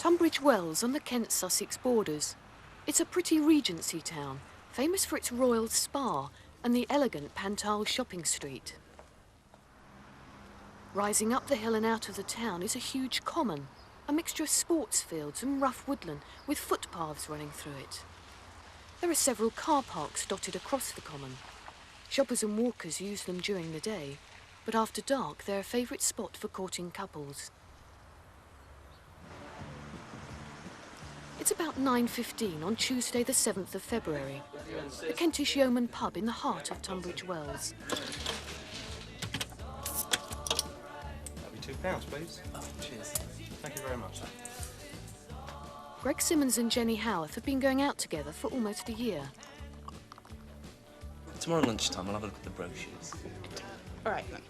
Tunbridge Wells on the Kent-Sussex borders. It's a pretty Regency town, famous for its royal spa and the elegant Pantal shopping street. Rising up the hill and out of the town is a huge common, a mixture of sports fields and rough woodland with footpaths running through it. There are several car parks dotted across the common. Shoppers and walkers use them during the day, but after dark they're a favourite spot for courting couples. It's about 9:15 on Tuesday the 7th of February, the Kentish Yeoman pub in the heart of Tunbridge Wells. That'll be £2, please. Oh, cheers. Thank you very much. Greg Simmons and Jenny Howarth have been going out together for almost a year. Tomorrow lunchtime, I'll have a look at the brochures. All right, then.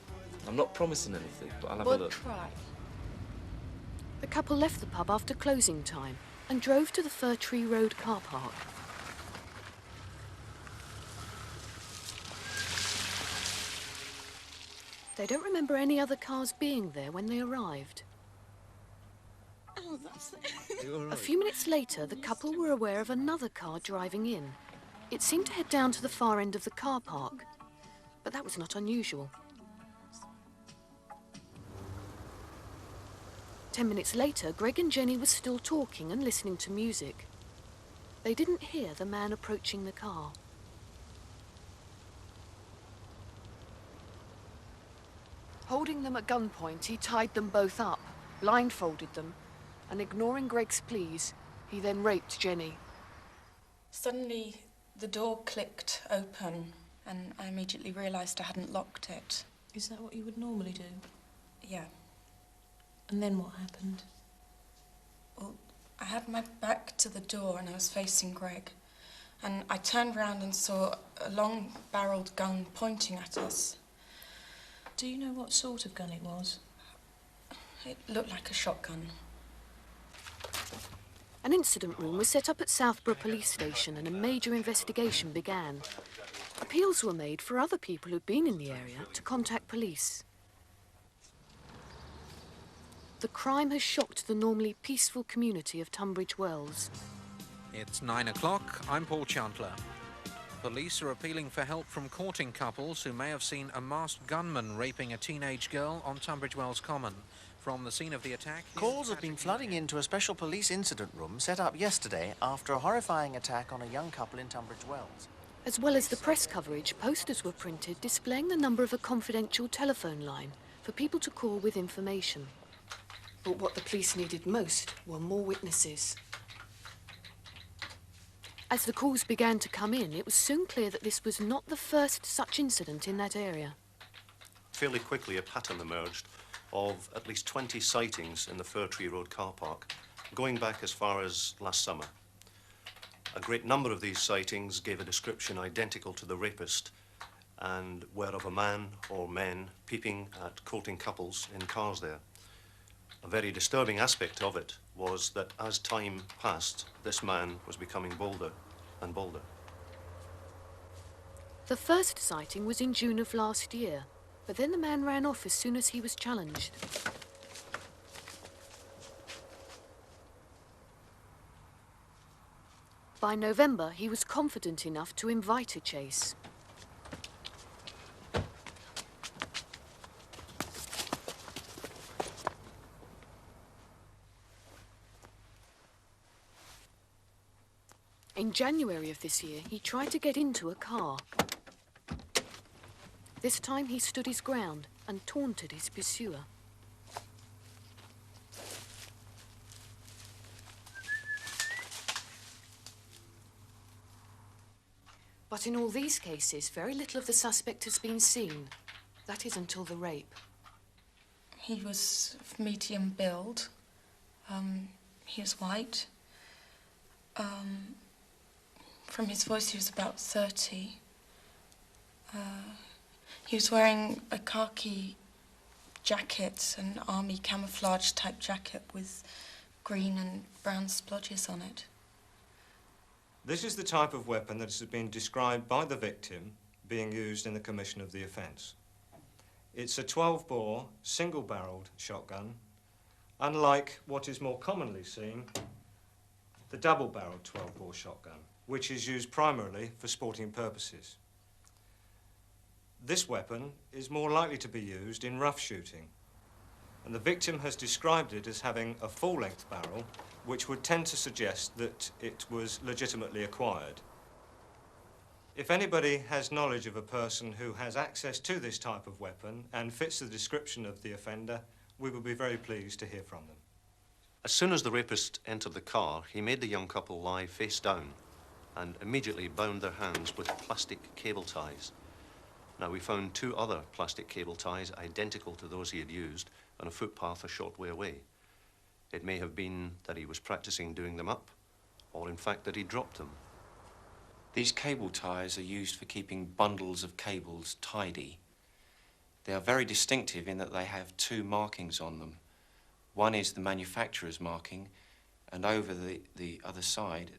I'm not promising anything, but I'll have a We'll look. try. The couple left the pub after closing time and drove to the Fir Tree Road car park. They don't remember any other cars being there when they arrived. Oh, that's it. A few minutes later, the couple were aware of another car driving in. It seemed to head down to the far end of the car park, but that was not unusual. 10 minutes later, Greg and Jenny were still talking and listening to music. They didn't hear the man approaching the car. Holding them at gunpoint, he tied them both up, blindfolded them, and ignoring Greg's pleas, he then raped Jenny. Suddenly, the door clicked open, and I immediately realised I hadn't locked it. Is that what you would normally do? Yeah. And then what happened? Well, I had my back to the door and I was facing Greg. And I turned round and saw a long-barrelled gun pointing at us. Do you know what sort of gun it was? It looked like a shotgun. An incident room was set up at Southborough Police Station and a major investigation began. Appeals were made for other people who'd been in the area to contact police. The crime has shocked the normally peaceful community of Tunbridge Wells. It's 9 o'clock. I'm Paul Chandler. Police are appealing for help from courting couples who may have seen a masked gunman raping a teenage girl on Tunbridge Wells Common. From the scene of the attack... Calls have been flooding into a special police incident room set up yesterday after a horrifying attack on a young couple in Tunbridge Wells. As well as the press coverage, posters were printed displaying the number of a confidential telephone line for people to call with information. But what the police needed most were more witnesses. As the calls began to come in, it was soon clear that this was not the first such incident in that area. Fairly quickly, a pattern emerged of at least 20 sightings in the Fir Tree Road car park, going back as far as last summer. A great number of these sightings gave a description identical to the rapist and were of a man or men peeping at courting couples in cars there. A very disturbing aspect of it was that as time passed, this man was becoming bolder and bolder. The first sighting was in June of last year, but then the man ran off as soon as he was challenged. By November, he was confident enough to invite a chase. In January of this year, he tried to get into a car. This time he stood his ground and taunted his pursuer. But in all these cases, very little of the suspect has been seen. That is until the rape. He was of medium build. He was white. From his voice, he was about 30. He was wearing a khaki jacket, an army camouflage type jacket with green and brown splodges on it. This is the type of weapon that has been described by the victim being used in the commission of the offence. It's a 12-bore, single-barrelled shotgun, unlike what is more commonly seen, the double-barreled 12-bore shotgun, which is used primarily for sporting purposes. This weapon is more likely to be used in rough shooting, and the victim has described it as having a full-length barrel, which would tend to suggest that it was legitimately acquired. If anybody has knowledge of a person who has access to this type of weapon and fits the description of the offender, we will be very pleased to hear from them. As soon as the rapist entered the car, he made the young couple lie face down and immediately bound their hands with plastic cable ties. Now, we found 2 other plastic cable ties identical to those he had used on a footpath a short way away. It may have been that he was practicing doing them up, or in fact that he dropped them. These cable ties are used for keeping bundles of cables tidy. They are very distinctive in that they have 2 markings on them. One is the manufacturer's marking, and over the other side,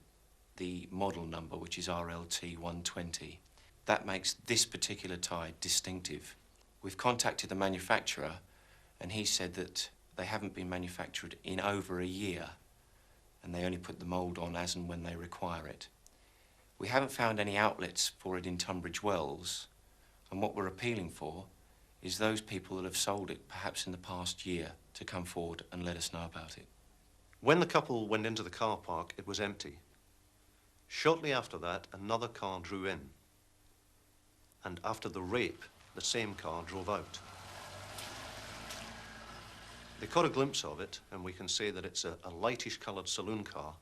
the model number, which is RLT 120. That makes this particular tie distinctive. We've contacted the manufacturer, and he said that they haven't been manufactured in over a year, and they only put the mould on as and when they require it. We haven't found any outlets for it in Tunbridge Wells, and what we're appealing for is those people that have sold it, perhaps in the past year, to come forward and let us know about it. When the couple went into the car park, it was empty. Shortly after that, another car drew in. And after the rape, the same car drove out. They caught a glimpse of it, and we can say that it's a lightish-coloured saloon car.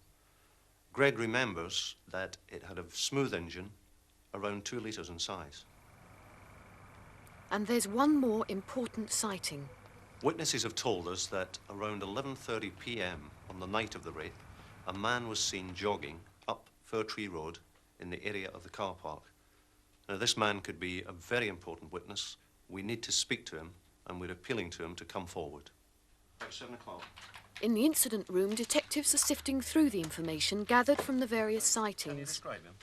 Greg remembers that it had a smooth engine, around 2 litres in size. And there's one more important sighting. Witnesses have told us that around 11:30 p.m. on the night of the rape, a man was seen jogging up Fir Tree Road in the area of the car park. Now, this man could be a very important witness. We need to speak to him, and we're appealing to him to come forward. About 7 o'clock. In the incident room, detectives are sifting through the information gathered from the various Can you sightings. describe him?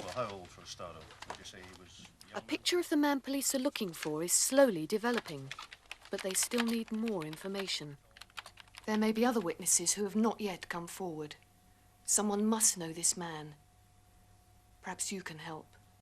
Well, how old for a start off? Would you say he was A picture of the man police are looking for is slowly developing, but they still need more information. There may be other witnesses who have not yet come forward. Someone must know this man. Perhaps you can help.